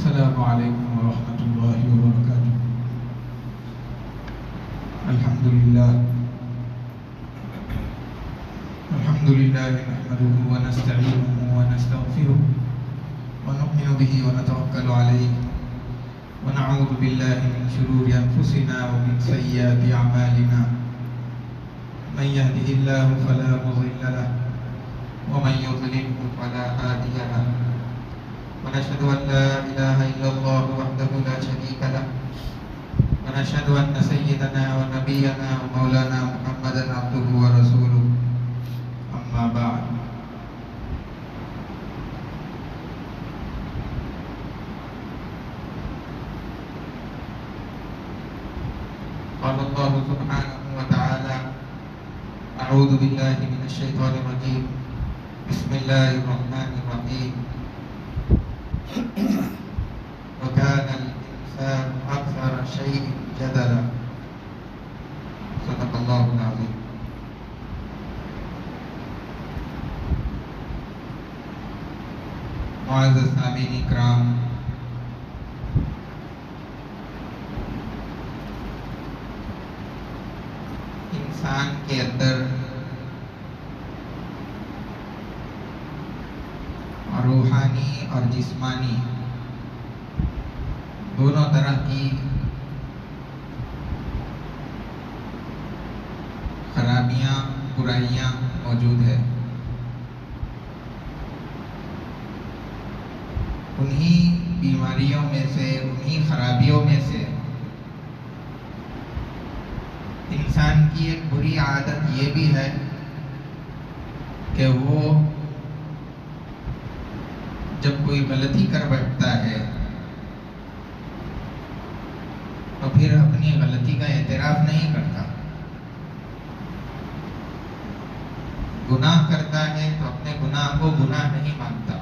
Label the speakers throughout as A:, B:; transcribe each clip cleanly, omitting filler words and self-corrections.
A: السلام علیکم ورحمۃ اللہ وبرکاتہ۔ الحمد للہ نحمده ونستعینه ونستغفره ونؤمن به ونتوکل علیہ ونعوذ باللہ من شرور انفسنا ومن سیئات اعمالنا من يهده الله فلا مضل له ومن يضلل فلا هادي له ونشهد أن لا إله إلا الله وحده لا شريك له ونشهد أن سيدنا ونبينا ومولانا محمدا عبده ورسوله أما بعد قال الله سبحانه وتعالى أعوذ بالله من الشيطان الرجيم بسم الله الرحمن الرحيم وكان الإنسان أكثر شيء جدلا صدق الله العظيم۔ معزز سامعین اکرام، انسان کے اندر روحانی اور جسمانی دونوں طرح کی خرابیاں، برائیاں موجود ہے۔ انہی بیماریوں میں سے، انہی خرابیوں میں سے انسان کی ایک بری عادت یہ بھی ہے کہ وہ جب کوئی غلطی کر بیٹھتا ہے تو پھر اپنی غلطی کا اعتراف نہیں کرتا، گناہ کرتا ہے تو اپنے گناہ کو گناہ نہیں مانتا۔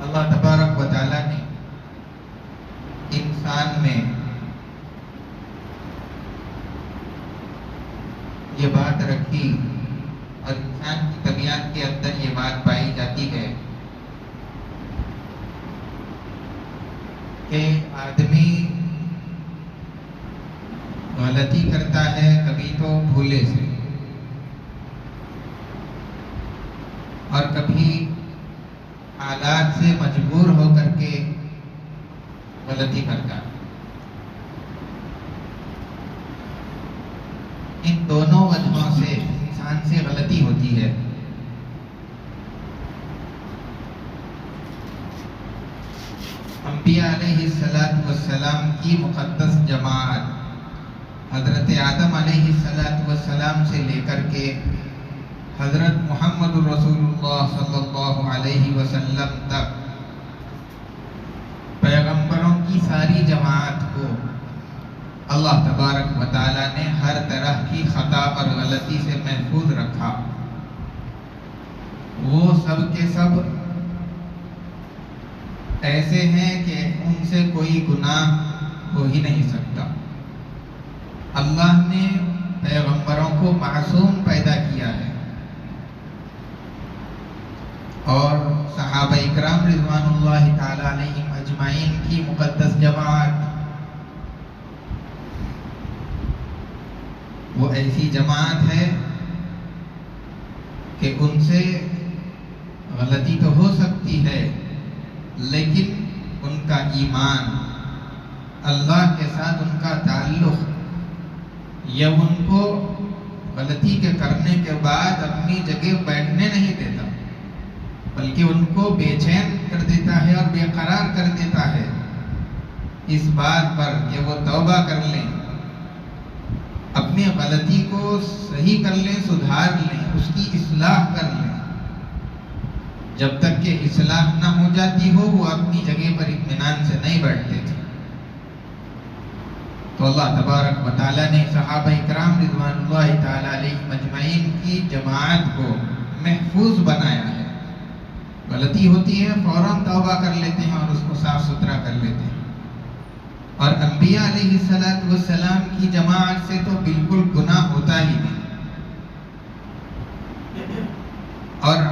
A: اللہ تبارک و تعالیٰ نے انسان میں یہ بات رکھی اور انسان کی طبیعت کے اندر یہ بات پائی جاتی ہے کہ آدمی غلطی کرتا ہے کبھی تو بھولے سے اور کبھی حالات سے مجبور ہو کر کے غلطی کرتا ہے۔ ان دونوں وجہوں سے انسان سے غلطی ہوتی ہے۔ انبیاء علیہ السلام کی مقدس جماعت حضرت آدم علیہ السلام سے لے کر کے حضرت محمد رسول اللہ صلی اللہ علیہ وسلم تک پیغمبروں کی ساری جماعت کو اللہ تبارک و تعالیٰ نے ہر طرح کی خطا اور غلطی سے محفوظ رکھا۔ وہ سب کے سب ایسے ہیں کہ ان سے کوئی گناہ ہو ہی نہیں سکتا۔ اللہ نے پیغمبروں کو معصوم پیدا کیا ہے اور صحابہ اکرام رضوان اللہ تعالی علیہم اجمعین کی مقدس جماعت وہ ایسی جماعت ہے کہ ان سے غلطی تو ہو سکتی ہے لیکن ان کا ایمان، اللہ کے ساتھ ان کا تعلق یہ ان کو غلطی کے کرنے کے بعد اپنی جگہ بیٹھنے نہیں دیتا بلکہ ان کو بے چین کر دیتا ہے اور بے قرار کر دیتا ہے اس بات پر کہ وہ توبہ کر لیں، اپنی غلطی کو صحیح کر لیں، سدھار لیں، اس کی اصلاح کر لیں۔ جب تک کہ اصلاح نہ ہو جاتی ہو وہ اپنی جگہ پر اطمینان سے نہیں بیٹھتے تھے۔ تو اللہ تبارک و تعالیٰ نے صحابہ اکرام رضوان اللہ تعالی علیہم اجمعین کی جماعت کو محفوظ بنایا ہے۔ غلطی ہوتی ہے فوراً توبہ کر لیتے ہیں اور اس کو صاف ستھرا کر لیتے ہیں، اور انبیاء علیہ السلام کی جماعت سے تو بالکل گناہ ہوتا ہی نہیں۔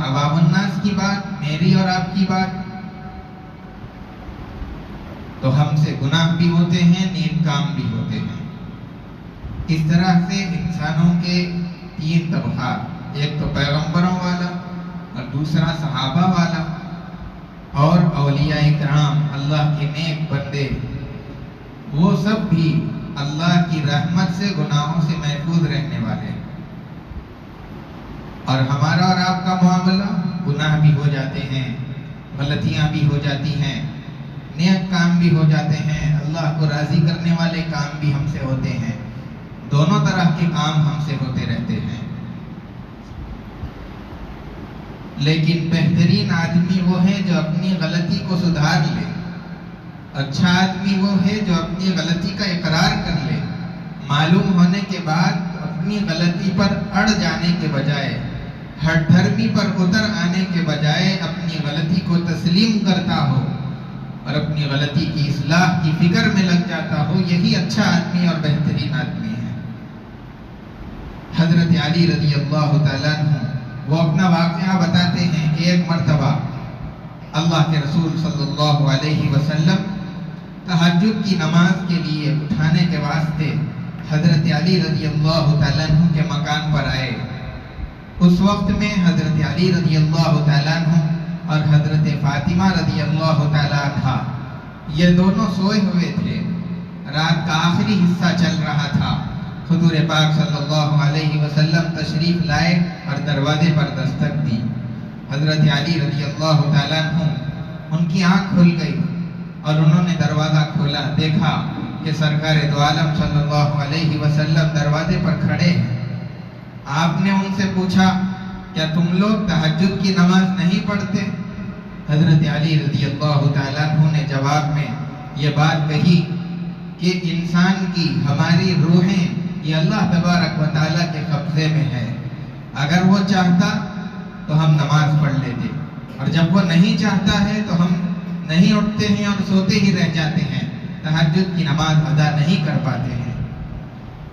A: عوام الناس کی بات، میری اور آپ کی بات، تو ہم سے گناہ بھی ہوتے ہیں، نیک کام بھی ہوتے ہیں۔ اس طرح سے انسانوں کے 3 طبقات، ایک تو پیغمبروں والا اور دوسرا صحابہ والا اور اولیاء کرام، اللہ کے نیک بندے، وہ سب بھی اللہ کی رحمت سے گناہوں سے محفوظ رہنے والے ہیں۔ اور ہمارا اور آپ کا معاملہ، گناہ بھی ہو جاتے ہیں، غلطیاں بھی ہو جاتی ہیں، نیک کام بھی ہو جاتے ہیں، اللہ کو راضی کرنے والے کام بھی ہم سے ہوتے ہیں، دونوں طرح کے کام ہم سے ہوتے رہتے ہیں۔ لیکن بہترین آدمی وہ ہے جو اپنی غلطی کو سدھار لے، اچھا آدمی وہ ہے جو اپنی غلطی کا اقرار کر لے، معلوم ہونے کے بعد اپنی غلطی پر اڑ جانے کے بجائے، ہر دھرمی پر اتر آنے کے بجائے اپنی غلطی کو تسلیم کرتا ہو اور اپنی غلطی کی اصلاح کی فکر میں لگ جاتا ہو، یہی اچھا آدمی اور بہترین آدمی ہے۔ حضرت علی رضی اللہ تعالیٰ عنہ وہ اپنا واقعہ بتاتے ہیں کہ ایک مرتبہ اللہ کے رسول صلی اللہ علیہ وسلم تہجد کی نماز کے لیے اٹھانے کے واسطے حضرت علی رضی اللہ تعالیٰ عنہ کے مکان پر آئے۔ اس وقت میں حضرت علی رضی اللہ تعالیٰ عنہ اور حضرت فاطمہ رضی اللہ تعالیٰ عنہا یہ دونوں سوئے ہوئے تھے، رات کا آخری حصہ چل رہا تھا۔ حضور پاک صلی اللہ علیہ وسلم تشریف لائے اور دروازے پر دستک دی۔ حضرت علی رضی اللہ تعالیٰ عنہ، ان کی آنکھ کھل گئی اور انہوں نے دروازہ کھولا، دیکھا کہ سرکار دو عالم صلی اللہ علیہ وسلم دروازے پر کھڑے ہیں۔ آپ نے ان سے پوچھا، کیا تم لوگ تہجد کی نماز نہیں پڑھتے؟ حضرت علی رضی اللہ تعالیٰ عنہ نے جواب میں یہ بات کہی کہ انسان کی، ہماری روحیں یہ اللہ تبارک و تعالیٰ کے قبضے میں ہے، اگر وہ چاہتا تو ہم نماز پڑھ لیتے، اور جب وہ نہیں چاہتا ہے تو ہم نہیں اٹھتے ہیں اور سوتے ہی رہ جاتے ہیں، تہجد کی نماز ادا نہیں کر پاتے ہیں۔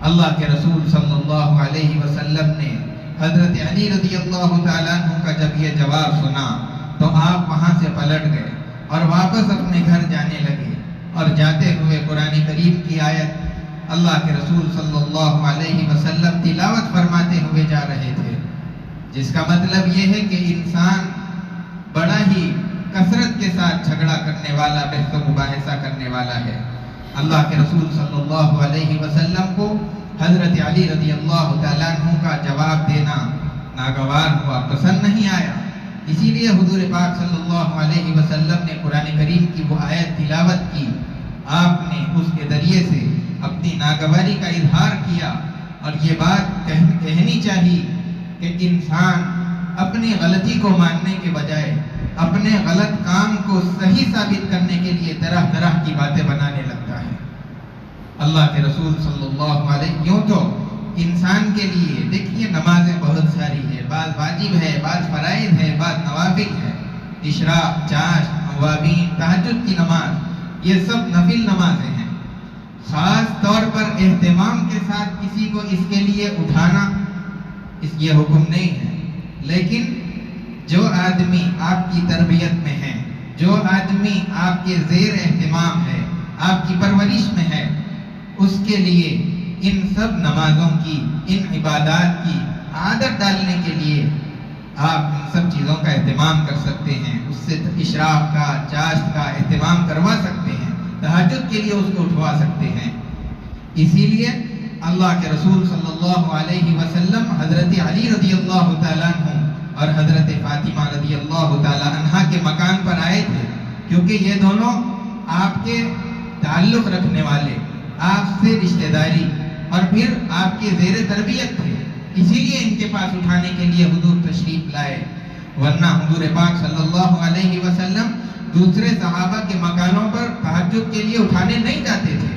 A: اللہ کے رسول صلی اللہ علیہ وسلم نے حضرت علی رضی اللہ تعالیٰ عنہ کا جب یہ جواب سنا تو آپ وہاں سے پلٹ گئے اور واپس اپنے گھر جانے لگے، اور جاتے ہوئے قرآن کریم کی آیت اللہ کے رسول صلی اللہ علیہ وسلم تلاوت فرماتے ہوئے جا رہے تھے، جس کا مطلب یہ ہے کہ انسان بڑا ہی کثرت کے ساتھ جھگڑا کرنے والا، بحث و مباحثہ کرنے والا ہے۔ اللہ کے رسول صلی اللہ علیہ وسلم کو حضرت علی رضی اللہ تعالیٰ عنہ کا جواب دینا ناگوار ہوا، پسند نہیں آیا، اسی لیے حضور پاک صلی اللہ علیہ وسلم نے قرآن کریم کی وہ آیت تلاوت کی۔ آپ نے اس کے ذریعے سے اپنی ناگواری کا اظہار کیا، اور یہ بات کہنی چاہیے کہ انسان اپنی غلطی کو ماننے کے بجائے اپنے غلط کام کو صحیح ثابت کرنے کے لیے طرح طرح کی باتیں بنانے لگتا ہے۔ اللہ کے رسول صلی اللہ علیہ، یوں تو انسان کے لیے دیکھیے نمازیں بہت ساری ہے، بعض واجب ہے، بعض فرائض ہے، بعض نوافل ہے، اشراق، چاشت، اوابین، تہجد کی نماز، یہ سب نفل نمازیں ہیں۔ خاص طور پر اہتمام کے ساتھ کسی کو اس کے لیے اٹھانا یہ حکم نہیں ہے، لیکن جو آدمی آپ کی تربیت میں ہے، جو آدمی آپ کے زیر اہتمام ہے، آپ کی پرورش میں ہے، اس کے لیے ان سب نمازوں کی، ان عبادات کی عادت ڈالنے کے لیے آپ ان سب چیزوں کا اہتمام کر سکتے ہیں، اس سے اشراق کا، چاشت کا اہتمام کروا سکتے ہیں، تہجد کے لیے اس کو اٹھوا سکتے ہیں۔ اسی لیے اللہ کے رسول صلی اللہ علیہ وسلم حضرت علی رضی اللہ تعالیٰ عنہ اور حضرت فاطمہ رضی اللہ تعالیٰ عنہا کے مکان پر آئے تھے، کیونکہ یہ دونوں آپ کے تعلق رکھنے والے، آپ سے رشتہ داری اور پھر آپ کے زیر تربیت تھے، اسی لیے ان کے پاس اٹھانے کے لیے حضور تشریف لائے، ورنہ حضور پاک صلی اللہ علیہ وسلم دوسرے صحابہ کے مکانوں پر تہجد کے لیے اٹھانے نہیں جاتے تھے،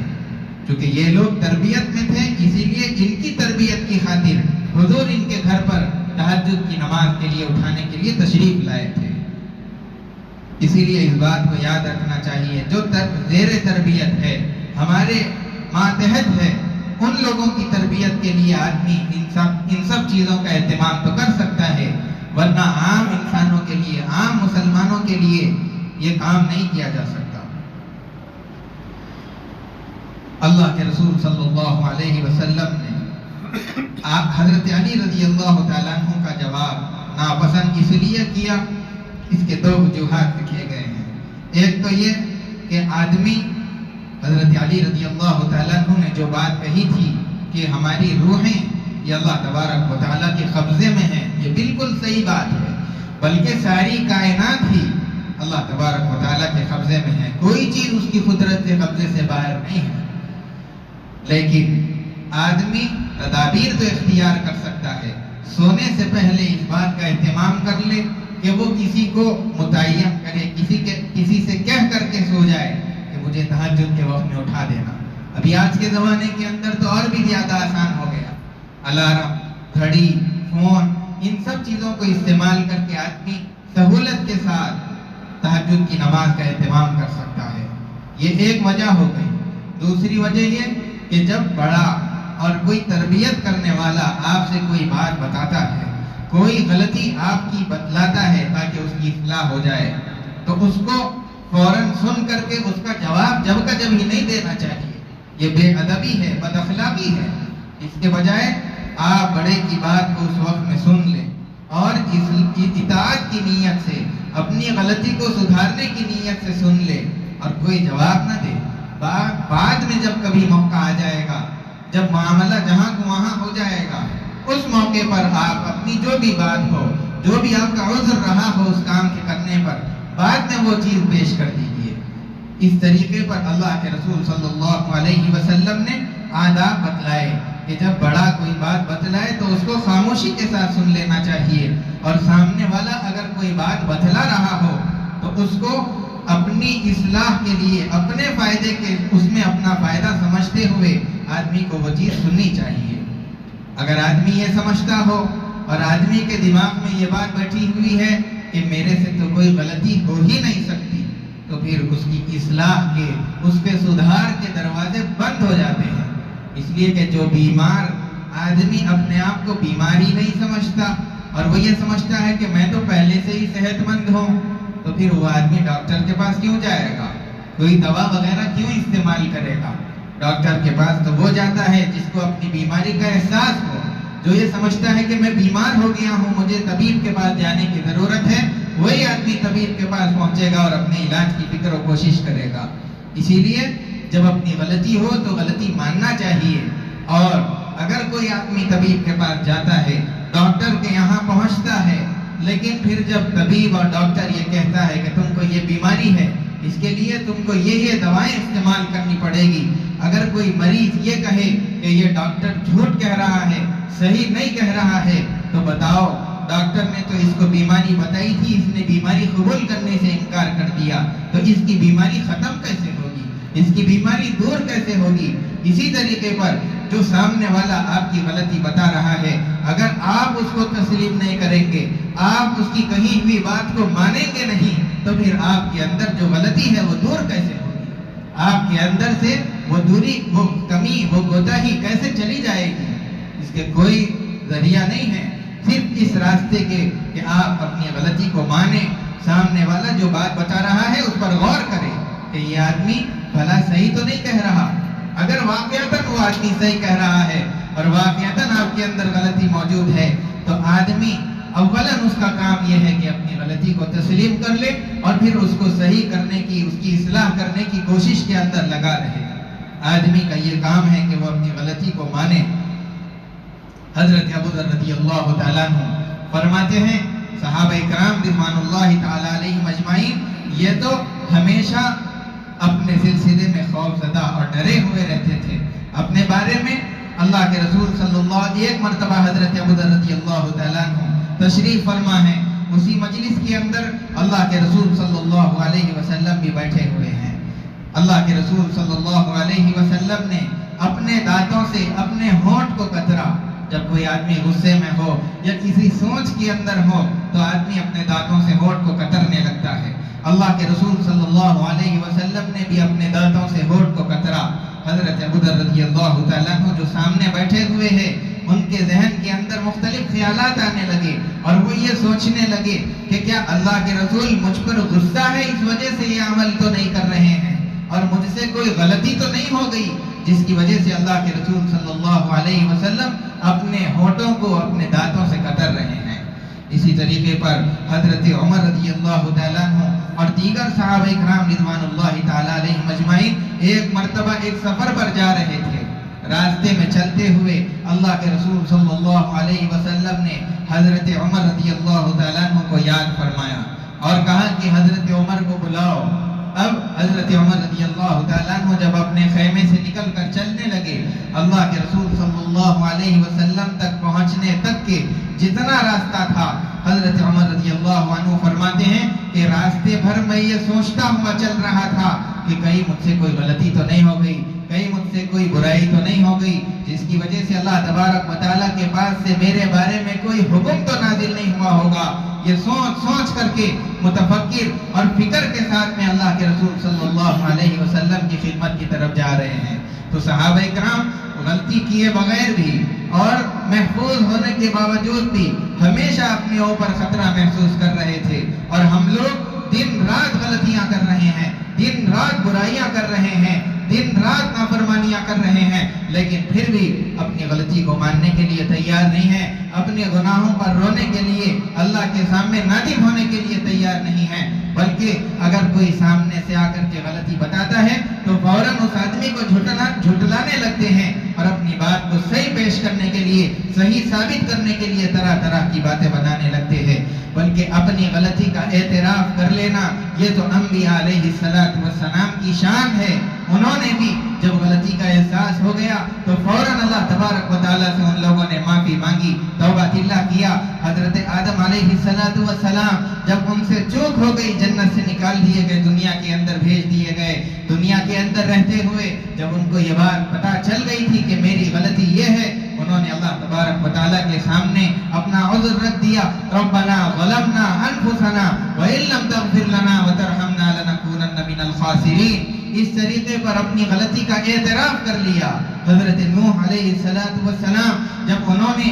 A: کیونکہ یہ لوگ تربیت میں تھے، اسی لیے ان کی تربیت کی خاطر حضور ان کے گھر پر تہجد کی نماز کے لیے اٹھانے کے لیے تشریف لائے تھے۔ اسی لیے اس بات کو یاد رکھنا چاہیے، جو زیر تربیت ہے، ہمارے ماتحت ہے، ان لوگوں کی تربیت کے لیے آدمی ان سب چیزوں کا اہتمام تو کر سکتا ہے، ورنہ عام انسانوں کے لیے، عام مسلمانوں کے لیے یہ کام نہیں کیا جا سکتا۔ اللہ کے رسول صلی اللہ علیہ وسلم نے حضرت علی رضی اللہ تعالیٰ عنہ کا جواب ناپسند اس لیے کیا، اس کے دو وجوہات لکھے گئے ہیں۔ ایک تو یہ کہ آدمی، حضرت علی رضی اللہ تعالیٰ عنہ نے جو بات کہی تھی کہ ہماری روحیں یہ اللہ تبارک و تعالیٰ کے قبضے میں ہیں، یہ بالکل صحیح بات ہے، بلکہ ساری کائنات ہی اللہ تبارک و تعالیٰ کے قبضے میں ہے، کوئی چیز اس کی قدرت کے قبضے سے باہر نہیں ہے۔ لیکن آدمی تدابیر تو اختیار کر سکتا ہے، سونے سے پہلے اس بات کا اہتمام کر لے کہ وہ کسی کو متعین کرے، کسی سے کہہ کر کے سو جائے کہ مجھے تہجد کے وقت میں اٹھا دینا۔ ابھی آج کے زمانے کے اندر تو اور بھی زیادہ آسان ہو گیا، الارم، گھڑی، فون، ان سب چیزوں کو استعمال کر کے آدمی سہولت کے ساتھ تہجد کی نماز کا اہتمام کر سکتا ہے۔ یہ ایک وجہ ہو گئی۔ دوسری وجہ یہ کہ جب بڑا اور کوئی تربیت کرنے والا آپ سے کوئی بات بتاتا ہے، کوئی غلطی آپ کی بتلاتا ہے تاکہ اس کی اصلاح ہو جائے، تو اس کو فوراً سن کر کے اس کا جواب جب کا جب ہی نہیں دینا چاہیے۔ یہ بے ادبی ہے، بد اخلاقی ہے۔ اس کے بجائے آپ بڑے کی بات کو اس وقت میں سن لیں اور اس اطاعت کی نیت سے، اپنی غلطی کو سدھارنے کی نیت سے سن لیں اور کوئی جواب نہ دے۔ بعد میں جب کبھی موقع آ جائے گا، جب معاملہ جہاں کو وہاں ہو جائے گا، اس موقع پر آپ اپنی جو بھی بات ہو، جو بھی آپ کا عذر رہا ہو اس کام کے کرنے پر، بعد میں وہ چیز پیش کر دیجیے۔ اس طریقے پر اللہ کے رسول صلی اللہ علیہ وسلم نے آداب بتلائے کہ جب بڑا کوئی بات بتلائے تو اس کو خاموشی کے ساتھ سن لینا چاہیے، اور سامنے والا اگر کوئی بات بتلا رہا ہو تو اس کو اپنی اصلاح کے لیے، اپنے فائدے کے، اس میں اپنا فائدہ سمجھتے ہوئے آدمی کو وہ چیز سننی چاہیے۔ اگر آدمی یہ سمجھتا ہو اور آدمی کے دماغ میں یہ بات بیٹھی ہوئی ہے کہ میرے سے تو کوئی غلطی ہو ہی نہیں سکتی، تو پھر اس کی اصلاح کے، اس کے سدھار کے دروازے بند ہو جاتے ہیں۔ اس لیے کہ جو بیمار آدمی اپنے آپ کو بیماری نہیں سمجھتا اور وہ یہ سمجھتا ہے کہ میں تو پہلے سے ہی صحت مند ہوں، تو پھر وہ آدمی ڈاکٹر کے پاس کیوں جائے گا؟ کوئی دوا وغیرہ کیوں استعمال کرے گا؟ ڈاکٹر کے پاس تو وہ جاتا ہے جس کو اپنی بیماری کا احساس ہو، جو یہ سمجھتا ہے کہ میں بیمار ہو گیا ہوں، مجھے طبیب کے پاس جانے کی ضرورت ہے، وہی آدمی طبیب کے پاس پہنچے گا اور اپنے علاج کی فکر و کوشش کرے گا۔ اسی لیے جب اپنی غلطی ہو تو غلطی ماننا چاہیے، اور اگر کوئی آدمی طبیب کے پاس جاتا ہے، ڈاکٹر کے یہاں پہنچتا ہے، لیکن پھر جب طبیب اور ڈاکٹر یہ کہتا ہے کہ تم کو یہ بیماری ہے، اس کے لیے تم کو یہ دوائیں استعمال کرنی پڑے گی، اگر کوئی مریض یہ کہے کہ یہ ڈاکٹر جھوٹ کہہ رہا ہے، صحیح نہیں کہہ رہا ہے، تو بتاؤ ڈاکٹر نے تو اس کو بیماری بتائی تھی، اس نے بیماری قبول کرنے سے انکار کر دیا، تو اس کی بیماری ختم کیسے ہوگی؟ اس کی بیماری دور کیسے ہوگی؟ اسی طریقے پر جو سامنے والا آپ کی غلطی بتا رہا ہے، اگر آپ اس کو تسلیم نہیں کریں گے، آپ اس کی کہی ہوئی بات کو مانیں گے نہیں، تو پھر آپ کے اندر جو غلطی ہے وہ دور کیسے ہوگی؟ آپ کے اندر سے وہ دوری، وہ کمی، وہ کوتاہی کیسے چلی جائے گی؟ اس کے کوئی ذریعہ نہیں ہے، صرف اس راستے کے کہ آپ اپنی غلطی کو مانیں، سامنے والا جو بات بتا رہا ہے اس پر غور کریں کہ یہ آدمی بھلا صحیح تو نہیں کہہ رہا۔ اگر واقعتاً وہ آدمی صحیح کہہ رہا ہے اور واقعتاً آپ کے اندر غلطی موجود ہے، تو آدمی اولاً اس کا کام یہ ہے کہ اپنی غلطی کو تسلیم کر لے اور پھر اس کو صحیح کرنے کی، اس کی اصلاح کرنے کی کوشش کے اندر لگا رہے۔ آدمی کا یہ کام ہے کہ وہ اپنی غلطی کو مانے۔ حضرت ابو ذر رضی اللہ تعالیٰ عنہ فرماتے ہیں، صحابہ اکرام رضوان اللہ تعالیٰ علیہم اجمعین یہ تو ہمیشہ اپنے سلسلے میں خوف زدہ اور ڈرے ہوئے رہتے تھے اپنے بارے میں۔ اللہ کے رسول صلی اللہ علیہ، ایک مرتبہ حضرت ابو ذر رضی اللہ تعالیٰ عنہ تشریف فرما ہے، اسی مجلس کے اندر اللہ کے رسول صلی اللہ علیہ وسلم بھی بیٹھے ہوئے ہیں۔ اللہ کے رسول صلی اللہ علیہ وسلم نے اپنے دانتوں سے اپنے ہونٹ کو کترا۔ جب کوئی آدمی غصے میں ہو یا کسی سوچ کے اندر ہو تو آدمی اپنے دانتوں سے ہونٹ کو کترنے لگتا ہے۔ اللہ کے رسول صلی اللہ علیہ وسلم نے بھی اپنے دانتوں سے ہونٹ کو کترا۔ حضرت ابو ذر رضی اللہ تعالیٰ عنہ جو سامنے بیٹھے ہوئے ہیں، ان کے ذہن کے کے اندر مختلف خیالات آنے لگے اور وہ یہ سوچنے لگے کہ کیا اللہ کے رسول مجھ پر غصہ ہے، اس وجہ سے یہ عمل تو نہیں کر رہے ہیں، اور مجھ سے کوئی غلطی تو نہیں ہو گئی جس کی وجہ سے اللہ کے رسول صلی اللہ علیہ وسلم اپنے ہونٹوں کو اپنے دانتوں سے کتر رہے ہیں۔ اسی طریقے پر حضرت عمر رضی اللہ تعالیٰ عنہ اور دیگر صحابہ کرام رضوان اللہ تعالیٰ علیہم اجمعین ایک مرتبہ ایک سفر پر جا رہے تھے۔ راستے میں چلتے ہوئے اللہ کے رسول صلی اللہ علیہ وسلم نے حضرت عمر رضی اللہ تعالیٰ عنہ کو یاد فرمایا اور کہا کہ حضرت عمر کو بلاؤ۔ اب حضرت عمر رضی اللہ تعالیٰ عنہ جب اپنے خیمے سے نکل کر چلنے لگے، اللہ کے رسول صلی اللہ علیہ وسلم تک پہنچنے تک کے جتنا راستہ تھا، حضرت عمر رضی اللہ عنہ فرماتے ہیں کہ راستے بھر میں یہ سوچتا ہوا چل رہا تھا کہ کہیں مجھ سے کوئی غلطی تو نہیں ہو گئی، کہیں مجھ سے کوئی برائی تو نہیں ہو گئی جس کی وجہ سے اللہ تبارک و تعالیٰ کے پاس سے میرے بارے میں کوئی حکم تو نازل نہیں ہوا ہوگا۔ یہ سوچ سوچ کر کے متفکر اور فکر کے ساتھ میں اللہ کے رسول صلی اللہ علیہ وسلم کی خدمت کی طرف جا رہے ہیں۔ تو صحابہ کرام غلطی کیے بغیر بھی اور محفوظ ہونے کے باوجود بھی ہمیشہ اپنے اوپر خطرہ محسوس کر رہے تھے، اور ہم لوگ دن رات غلطیاں کر رہے ہیں، دن رات برائیاں کر رہے ہیں، دن رات نافرمانیاں کر رہے ہیں، لیکن پھر بھی اپنی غلطی کو ماننے کے لیے تیار نہیں ہیں، اپنے گناہوں پر رونے کے لیے اللہ کے سامنے نادم ہونے کے لیے تیار نہیں ہیں، بلکہ اگر کوئی سامنے سے آ کر کے غلطی بتاتا ہے تو فوراً اس آدمی کو جھٹلانے لگتے ہیں اور اپنی بات کو صحیح پیش کرنے کے لیے، صحیح ثابت کرنے کے لیے طرح طرح کی باتیں بنانے لگتے ہیں، بلکہ اپنی غلطی کا اعتراف کر لینا یہ تو انبیاء علیہ السلام کی شان ہے۔ انہوں نے بھی جب غلطی کا احساس ہو گیا تو فوراً اللہ تبارک و تعالیٰ سے ان لوگوں نے معافی مانگی، توبہ اللہ کیا۔ حضرت آدم علیہ السلام جب ان سے چوک ہو گئی، جنت سے نکال دیے گئے، دنیا کے اندر بھیج دیے گئے، دنیا کے اندر رہتے ہوئے جب ان کو یہ بات پتہ چل گئی تھی کہ میری غلطی یہ ہے، انہوں نے اللہ تبارک و تعالیٰ کے سامنے اپنا عذر رکھ دیا، ربنا ظلمنا انفسنا وان لم تغفر لنا وترحمنا لنکونن من الخاسرین۔ اس طریقے پر اپنی غلطی کا اعتراف کر لیا۔ حضرت نوح علیہ السلام جب انہوں نے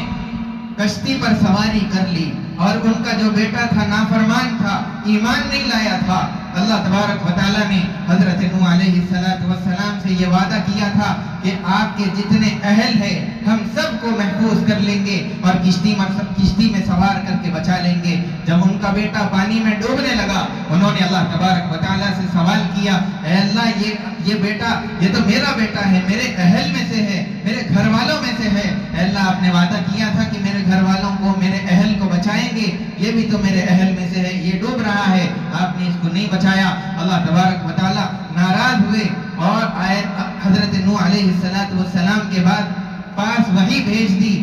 A: کشتی پر سواری کر لی اور ان کا جو بیٹا تھا نافرمان تھا، ایمان نہیں لایا تھا، اللہ تبارک و تعالیٰ نے حضرت نوح علیہ السلام سے یہ وعدہ کیا تھا کہ آپ کے جتنے اہل ہیں ہم سب کو محفوظ کر لیں گے اور کشتی میں سوار کر کے بچا لیں گے۔ جب ان کا بیٹا پانی میں ڈوبنے لگا، انہوں نے اللہ تبارک و تعالیٰ سے سوال کیا، اے اللہ یہ بیٹا، یہ تو میرا بیٹا ہے، میرے اہل میں سے ہے، میرے گھر والوں میں سے ہے، اے اللہ آپ نے وعدہ کیا تھا کہ میرے گھر والوں کو، میرے اہل کو بچائیں گے، یہ بھی تو میرے اہل میں سے ہے، یہ ڈوب رہا ہے، آپ نے اس کو نہیں بچایا۔ اللہ تبارک و تعالیٰ ناراض ہوئے اور حضرت نوح علیہ السلام کے بعد پاس وحی بھیج دی۔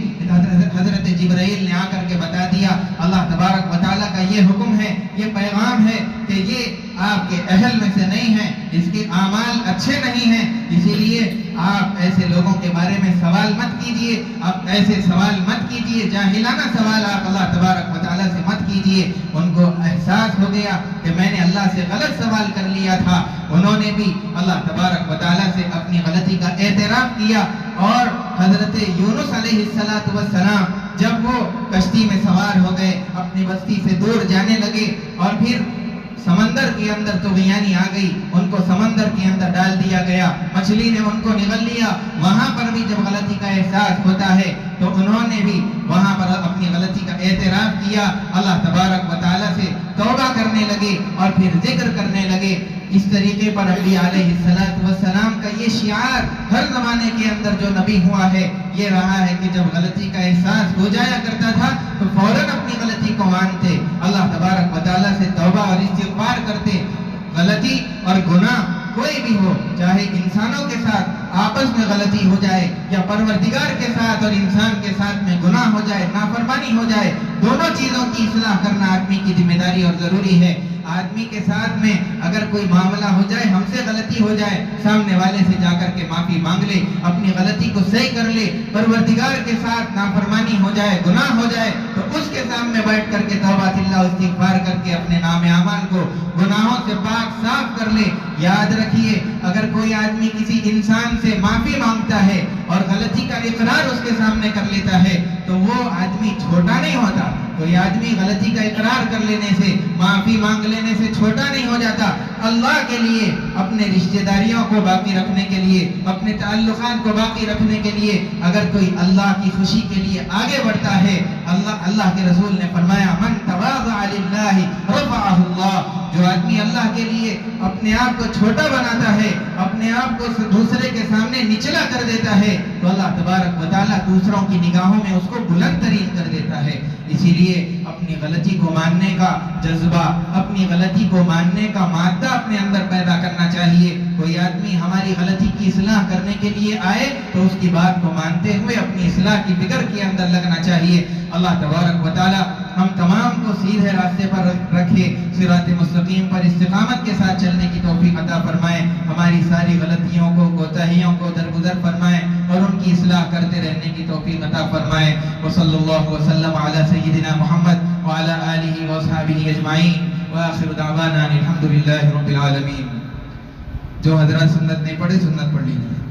A: حضرت جبرائیل نے آ کر کے بتا دیا، اللہ تبارک و تعالیٰ کا یہ حکم ہے، یہ پیغام ہے کہ یہ آپ کے اہل میں سے نہیں ہے، اس کے اعمال اچھے نہیں ہیں، اسی لیے آپ ایسے لوگوں کے بارے میں سوال مت کیجئے، آپ ایسے سوال مت کیجئے، جاہلانہ سوال آپ اللہ تبارک و تعالیٰ سے مت کیجئے۔ ان کو احساس ہو گیا کہ میں نے اللہ سے غلط سوال کر لیا تھا، انہوں نے بھی اللہ تبارک و تعالیٰ سے اپنی غلطی کا اعتراف کیا، اور حضرت یونس علیہ السلام جب وہ کشتی میں سوار ہو گئے، اپنی بستی سے دور جانے لگے، اور پھر سمندر کے اندر طغیانی آ گئی، ان کو سمندر کے اندر ڈال دیا گیا، مچھلی نے ان کو نگل لیا۔ وہاں پر بھی جب غلطی کا احساس ہوتا ہے تو انہوں نے بھی وہاں پر اپنی غلطی کا اعتراف کیا، اللہ تبارک و تعالیٰ سے توبہ کرنے لگے اور پھر ذکر کرنے لگے۔ اس طریقے پر انبیاء علیہ السلام کا یہ شعار ہر زمانے کے اندر جو نبی ہوا ہے یہ رہا ہے کہ جب غلطی کا احساس ہو جایا کرتا تھا تو فوراً اپنی غلطی کو مانتے، اللہ تبارک و تعالیٰ سے توبہ اور استغفار کرتے۔ غلطی اور گناہ کوئی بھی ہو، چاہے انسانوں کے ساتھ آپس میں غلطی ہو جائے یا پروردگار کے ساتھ اور انسان کے ساتھ میں گناہ ہو جائے، نافرمانی ہو جائے، دونوں چیزوں کی اصلاح کرنا آدمی کی ذمہ داری اور ضروری ہے۔ آدمی کے ساتھ میں اگر کوئی معاملہ ہو جائے، ہم سے غلطی ہو جائے، سامنے والے سے جا کر کے معافی مانگ لے، اپنی غلطی کو صحیح کر لے۔ پروردگار کے ساتھ نافرمانی ہو جائے، گناہ ہو جائے تو اس کے سامنے بیٹھ کر کے توبہ اللہ استغفار کر کے اپنے نام اعمال کو گناہوں سے پاک صاف کر لے۔ یاد رکھیے، اگر کوئی آدمی کسی انسان سے معافی مانگتا ہے اور غلطی کا اقرار اس کے سامنے کر لیتا ہے تو وہ آدمی چھوٹا نہیں ہوتا. کوئی آدمی غلطی کا اقرار کر لینے سے، معافی مانگ لینے سے چھوٹا نہیں ہو جاتا. اللہ کے لیے اپنے رشتہ داریوں کو باقی رکھنے کے لیے، اپنے تعلقات کو باقی رکھنے کے لیے اگر کوئی اللہ کی خوشی کے لیے آگے بڑھتا ہے، اللہ کے رسول نے فرمایا من تواضع للہ رفعہ اللہ. جو آدمی اللہ کے لیے اپنے آپ کو چھوٹا بناتا ہے، اپنے آپ کو دوسرے کے سامنے نچلا کر دیتا ہے، تو اللہ تبارک و تعالیٰ دوسروں کی نگاہوں میں اس کو بلند ترین کر دیتا ہے. اسی لیے اپنی غلطی کو ماننے کا جذبہ، اپنی غلطی کو ماننے کا مادہ اپنے اندر پیدا کرنا چاہیے. کوئی آدمی ہماری غلطی کی اصلاح کرنے کے لیے آئے تو اس کی بات کو مانتے ہوئے اپنی اصلاح کی فکر کے اندر لگنا چاہیے. اللہ تبارک و تعالی ہم تمام کو سیدھے راستے پر رکھے، صراط مستقیم پر استقامت کے ساتھ چلنے کی توفیق عطا فرمائے. ہماری ساری غلطیوں کو، کوتاہیوں کو درگزر فرمائے اور ان کی اصلاح کرتے رہنے کی توفیق عطا فرمائے. وصلی اللہ وسلم علی سیدنا محمد وعلی آلہ واصحابہ اجمعین وآخر دعوانا الحمدللہ رب العالمین. جو حضرات سنت نہیں پڑھے سنت پڑھ لیجیے.